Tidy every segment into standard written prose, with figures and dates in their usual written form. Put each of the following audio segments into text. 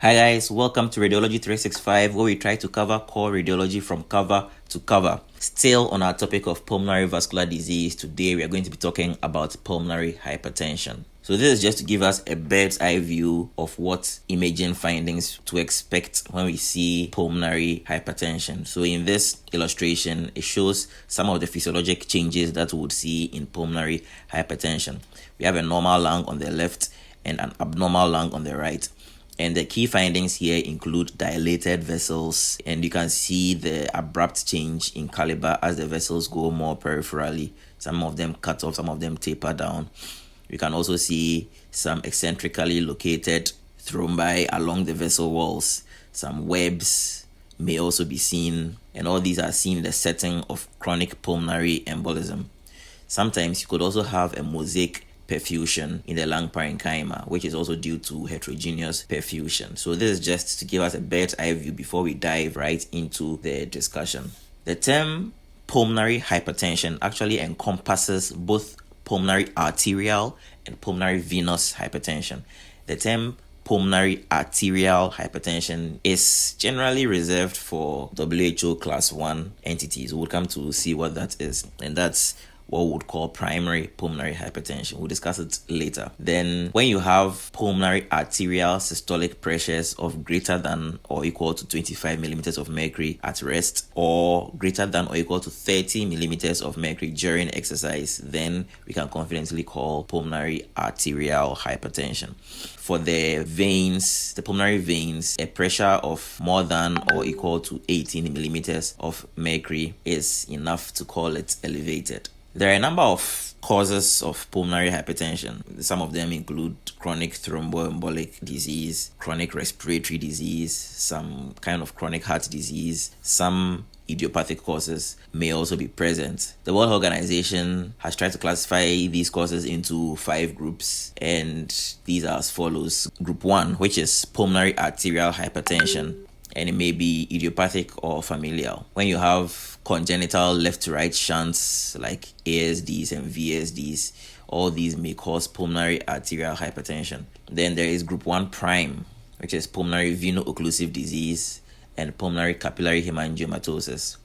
Hi guys, welcome to Radiology 365, where we try to cover core radiology from cover to cover. Still on our topic of pulmonary vascular disease, today we are going to be talking about pulmonary hypertension. So this is just to give us a bird's eye view of what imaging findings to expect when we see pulmonary hypertension. So in this illustration, it shows some of the physiologic changes that we would see in pulmonary hypertension. We have a normal lung on the left and an abnormal lung on the right. And the key findings here include dilated vessels, and you can see the abrupt change in caliber as the vessels go more peripherally. Some of them cut off, some of them taper down. You can also see some eccentrically located thrombi along the vessel walls. Some webs may also be seen, and all these are seen in the setting of chronic pulmonary embolism. Sometimes you could also have a mosaic perfusion in the lung parenchyma, which is also due to heterogeneous perfusion. So this is just to give us a bird's eye view before we dive right into the discussion. The term pulmonary hypertension actually encompasses both pulmonary arterial and pulmonary venous hypertension. The term pulmonary arterial hypertension is generally reserved for WHO class 1 entities. We'll come to see what that is, and that's what we would call primary pulmonary hypertension. We'll discuss it later. Then when you have pulmonary arterial systolic pressures of greater than or equal to 25 millimeters of mercury at rest, or greater than or equal to 30 millimeters of mercury during exercise, then we can confidently call pulmonary arterial hypertension. For the veins, the pulmonary veins, a pressure of more than or equal to 18 millimeters of mercury is enough to call it elevated. There are a number of causes of pulmonary hypertension. Some of them include chronic thromboembolic disease, chronic respiratory disease, some kind of chronic heart disease. Some idiopathic causes may also be present. The World Health Organization has tried to classify these causes into 5 groups, and these are as follows. Group 1, which is pulmonary arterial hypertension, and it may be idiopathic or familial. When you have congenital left to right shunts like ASDs and VSDs, all these may cause pulmonary arterial hypertension. Then there is group 1 prime, which is pulmonary veno-occlusive disease and pulmonary capillary hemangiomatosis.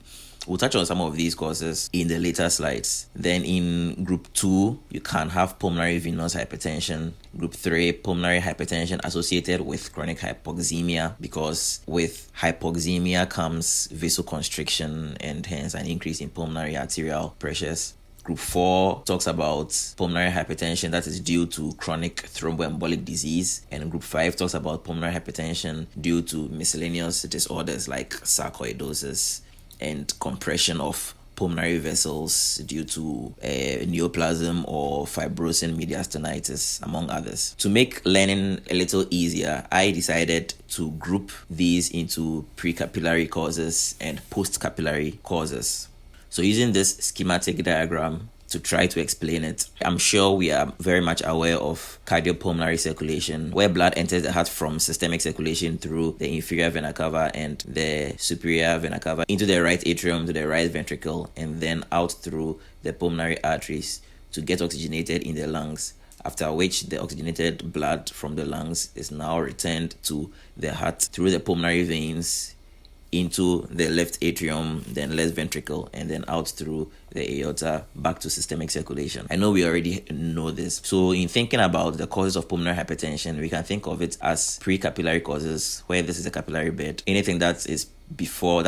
We'll touch on some of these causes in the later slides. Then in group 2, you can have pulmonary venous hypertension. Group 3, pulmonary hypertension associated with chronic hypoxemia, because with hypoxemia comes vasoconstriction and hence an increase in pulmonary arterial pressures. Group 4 talks about pulmonary hypertension that is due to chronic thromboembolic disease, and Group 5 talks about pulmonary hypertension due to miscellaneous disorders like sarcoidosis and compression of pulmonary vessels due to neoplasm or fibrosing mediastinitis, among others. To make learning a little easier, I decided to group these into precapillary causes and postcapillary causes. So using this schematic diagram to try to explain it, I'm sure we are very much aware of cardiopulmonary circulation, where blood enters the heart from systemic circulation through the inferior vena cava and the superior vena cava into the right atrium to the right ventricle, and then out through the pulmonary arteries to get oxygenated in the lungs, after which the oxygenated blood from the lungs is now returned to the heart through the pulmonary veins into the left atrium, then left ventricle, and then out through the aorta back to systemic circulation. I know we already know this. So in thinking about the causes of pulmonary hypertension, we can think of it as precapillary causes, where this is a capillary bed. Anything that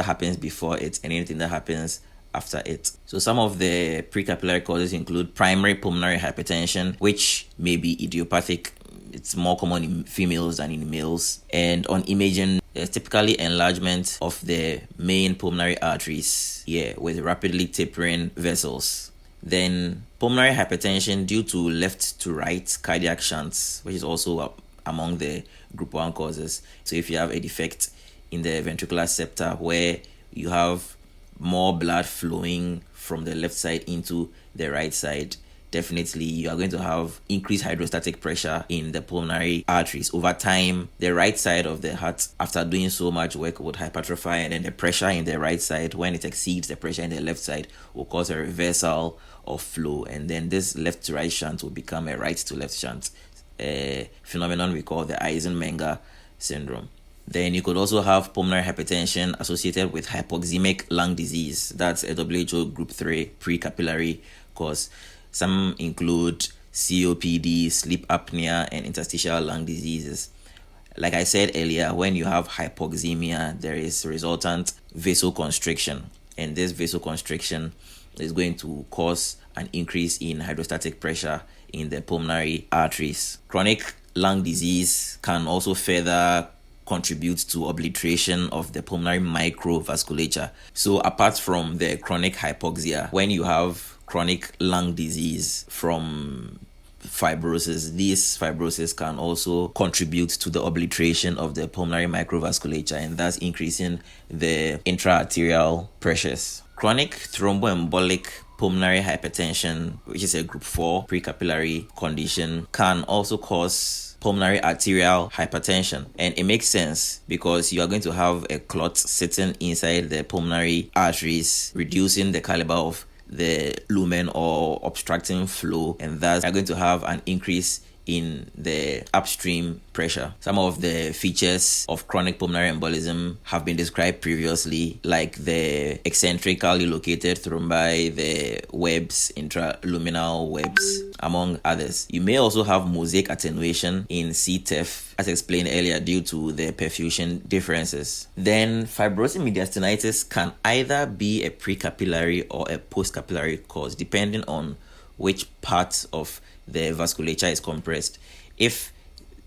happens before it, and anything that happens after it. So some of the precapillary causes include primary pulmonary hypertension, which may be idiopathic. It's more common in females than in males. And on imaging, there's typically enlargement of the main pulmonary arteries here with rapidly tapering vessels. Then pulmonary hypertension due to left to right cardiac shunts, which is also among the group 1 causes. So if you have a defect in the ventricular septa where you have more blood flowing from the left side into the right side, definitely you are going to have increased hydrostatic pressure in the pulmonary arteries. Over time, the right side of the heart, after doing so much work, would hypertrophy, and then the pressure in the right side, when it exceeds the pressure in the left side, will cause a reversal of flow, and then this left to right shunt will become a right to left shunt, a phenomenon we call the Eisenmenger syndrome. Then you could also have pulmonary hypertension associated with hypoxemic lung disease. That's a WHO group 3 precapillary cause. Some include COPD, sleep apnea, and interstitial lung diseases. Like I said earlier, when you have hypoxemia, there is resultant vasoconstriction, and this vasoconstriction is going to cause an increase in hydrostatic pressure in the pulmonary arteries. Chronic lung disease can also further contribute to obliteration of the pulmonary microvasculature. So apart from the chronic hypoxia, when you have chronic lung disease from fibrosis, these fibrosis can also contribute to the obliteration of the pulmonary microvasculature, and thus increasing the intra-arterial pressures. Chronic thromboembolic pulmonary hypertension, which is a group 4 precapillary condition, can also cause pulmonary arterial hypertension, and it makes sense because you are going to have a clot sitting inside the pulmonary arteries, reducing the caliber of the lumen or obstructing flow, and thus are going to have an increase in the upstream pressure. Some of the features of chronic pulmonary embolism have been described previously, like the eccentrically located thrombi, the webs, intraluminal webs, among others. You may also have mosaic attenuation in CTEPH, as explained earlier, due to the perfusion differences. Then fibrosing mediastinitis can either be a precapillary or a postcapillary cause, depending on which part of the vasculature is compressed. If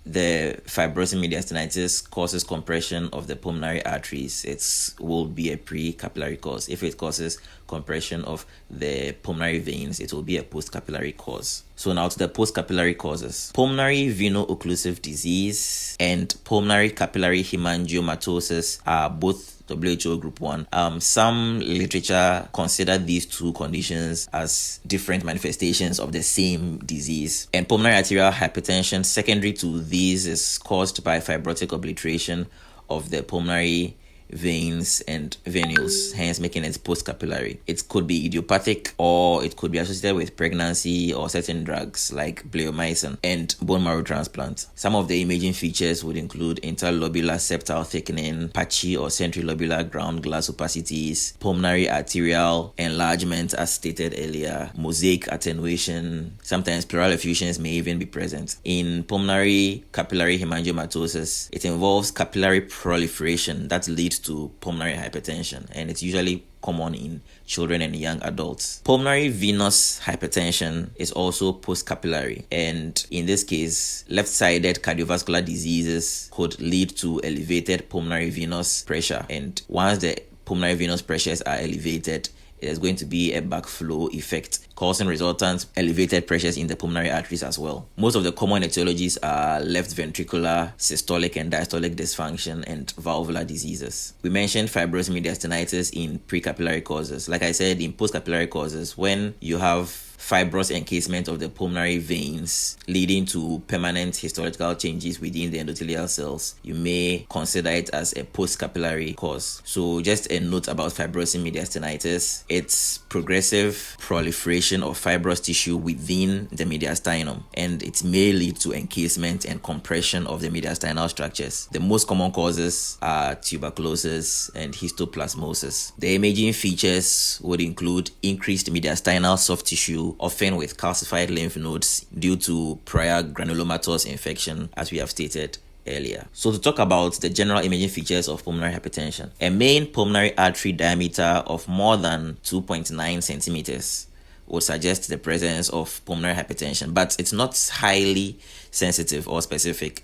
the fibrosing mediastinitis causes compression of the pulmonary arteries, it will be a precapillary cause. If it causes compression of the pulmonary veins, it will be a postcapillary cause. So now to the postcapillary causes. Pulmonary veno-occlusive disease and pulmonary capillary hemangiomatosis are both WHO group 1. Some literature consider these two conditions as different manifestations of the same disease. And pulmonary arterial hypertension, secondary to these, is caused by fibrotic obliteration of the pulmonary veins and venules, hence making it postcapillary. It could be idiopathic, or it could be associated with pregnancy or certain drugs like bleomycin and bone marrow transplant. Some of the imaging features would include interlobular septal thickening, patchy or centrilobular ground glass opacities, pulmonary arterial enlargement as stated earlier, mosaic attenuation. Sometimes pleural effusions may even be present. In pulmonary capillary hemangiomatosis, it involves capillary proliferation that leads to pulmonary hypertension, and it's usually common in children and young adults. Pulmonary venous hypertension is also postcapillary, and in this case, left-sided cardiovascular diseases could lead to elevated pulmonary venous pressure, and once the pulmonary venous pressures are elevated, there's going to be a backflow effect, causing resultant elevated pressures in the pulmonary arteries as well. Most of the common etiologies are left ventricular, systolic and diastolic dysfunction, and valvular diseases. We mentioned fibrosing mediastinitis in precapillary causes. Like I said, in postcapillary causes, when you have fibrous encasement of the pulmonary veins leading to permanent histological changes within the endothelial cells, you may consider it as a postcapillary cause. So just a note about fibrosing mediastinitis: it's progressive proliferation of fibrous tissue within the mediastinum, and it may lead to encasement and compression of the mediastinal structures. The most common causes are tuberculosis and histoplasmosis. The imaging features would include increased mediastinal soft tissue, often with calcified lymph nodes due to prior granulomatous infection, as we have stated earlier. So to talk about the general imaging features of pulmonary hypertension: a main pulmonary artery diameter of more than 2.9 centimeters would suggest the presence of pulmonary hypertension, but it's not highly sensitive or specific,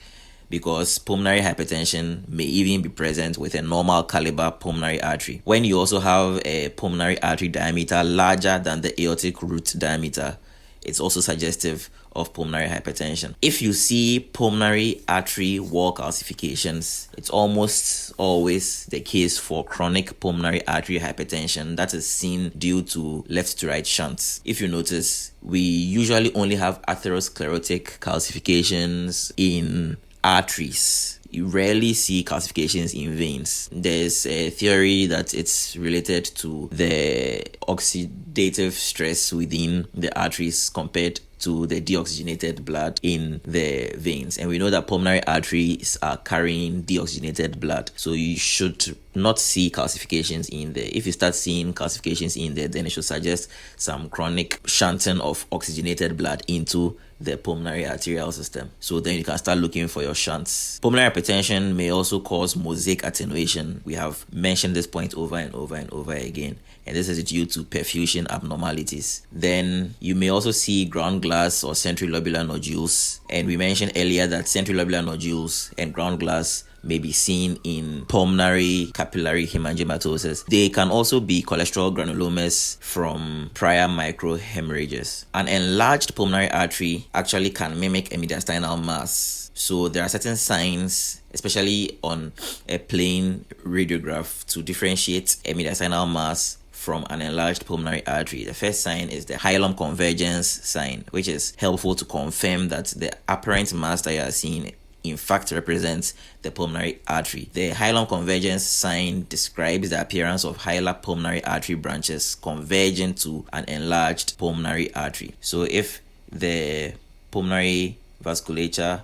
because pulmonary hypertension may even be present with a normal caliber pulmonary artery. When you also have a pulmonary artery diameter larger than the aortic root diameter, it's also suggestive of pulmonary hypertension. If you see pulmonary artery wall calcifications, it's almost always the case for chronic pulmonary artery hypertension that is seen due to left to right shunts. If you notice, we usually only have atherosclerotic calcifications in arteries. You rarely see calcifications in veins. There's a theory that it's related to the oxidative stress within the arteries compared to the deoxygenated blood in the veins. And we know that pulmonary arteries are carrying deoxygenated blood. So you should not see calcifications in there. If you start seeing calcifications in there, then it should suggest some chronic shunting of oxygenated blood into the pulmonary arterial system. So then you can start looking for your shunts. Pulmonary hypertension may also cause mosaic attenuation. We have mentioned this point over and over and over again, and this is due to perfusion abnormalities. Then you may also see ground glass or central lobular nodules, and we mentioned earlier that central lobular nodules and ground glass may be seen in pulmonary capillary hemangiomatosis. They can also be cholesterol granulomas from prior microhemorrhages. An enlarged pulmonary artery actually can mimic a mediastinal mass. So there are certain signs, especially on a plain radiograph, to differentiate a mediastinal mass from an enlarged pulmonary artery. The first sign is the hilum convergence sign, which is helpful to confirm that the apparent mass that you are seeing in fact represents the pulmonary artery. The hilum convergence sign describes the appearance of hilar pulmonary artery branches converging to an enlarged pulmonary artery. So if the pulmonary vasculature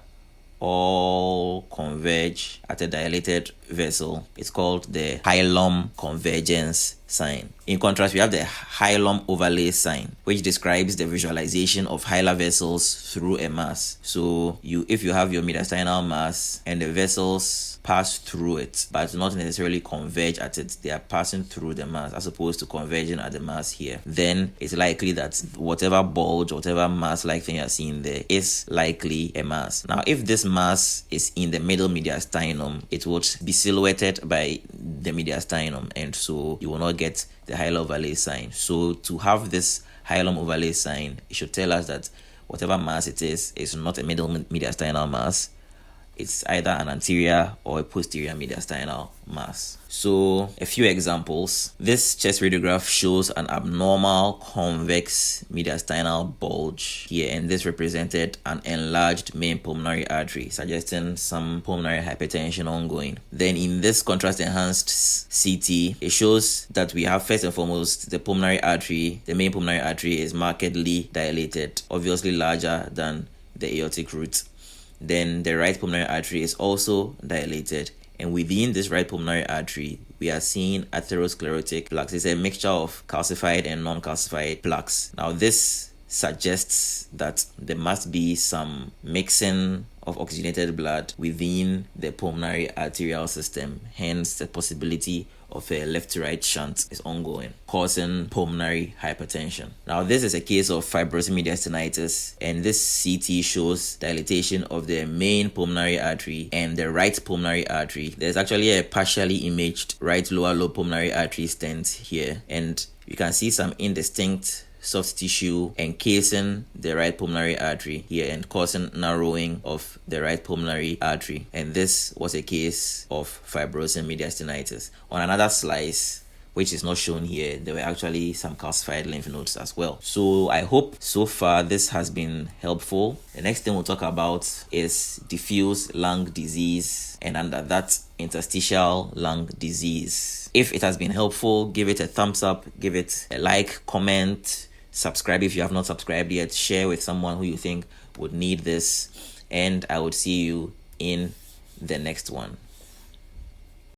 all converge at a dilated vessel, it's called the hilum convergence sign. In contrast, we have the hilum overlay sign, which describes the visualization of hilar vessels through a mass. So if you have your mediastinal mass and the vessels pass through it but not necessarily converge at it, they are passing through the mass as opposed to converging at the mass here, then it's likely that whatever bulge, whatever mass like thing you're seeing there is likely a mass. Now, if this mass is in the middle mediastinum, it would be silhouetted by the mediastinum, and so you will not get the hilum overlay sign. So to have this hilum overlay sign, it should tell us that whatever mass it is not a middle mediastinal mass. It's either an anterior or a posterior mediastinal mass. So a few examples. This chest radiograph shows an abnormal convex mediastinal bulge here, and this represented an enlarged main pulmonary artery, suggesting some pulmonary hypertension ongoing. Then in this contrast enhanced CT, it shows that we have first and foremost the pulmonary artery. The main pulmonary artery is markedly dilated, obviously larger than the aortic root. Then the right pulmonary artery is also dilated, and within this right pulmonary artery we are seeing atherosclerotic plaques. It's a mixture of calcified and non-calcified plaques. Now this suggests that there must be some mixing of oxygenated blood within the pulmonary arterial system, hence the possibility of a left to right shunt is ongoing, causing pulmonary hypertension. Now this is a case of fibrosing mediastinitis, and this CT shows dilatation of the main pulmonary artery and the right pulmonary artery. There's actually a partially imaged right lower lobe pulmonary artery stent here, and you can see some indistinct soft tissue encasing the right pulmonary artery here and causing narrowing of the right pulmonary artery, and this was a case of fibrosing mediastinitis. On another slice, which is not shown here, there were actually some calcified lymph nodes as well. So I hope so far this has been helpful. The next thing we'll talk about is diffuse lung disease, and under that, interstitial lung disease. If it has been helpful, give it a thumbs up, give it a like, comment, subscribe if you have not subscribed yet, share with someone who you think would need this, and I would see you in the next one.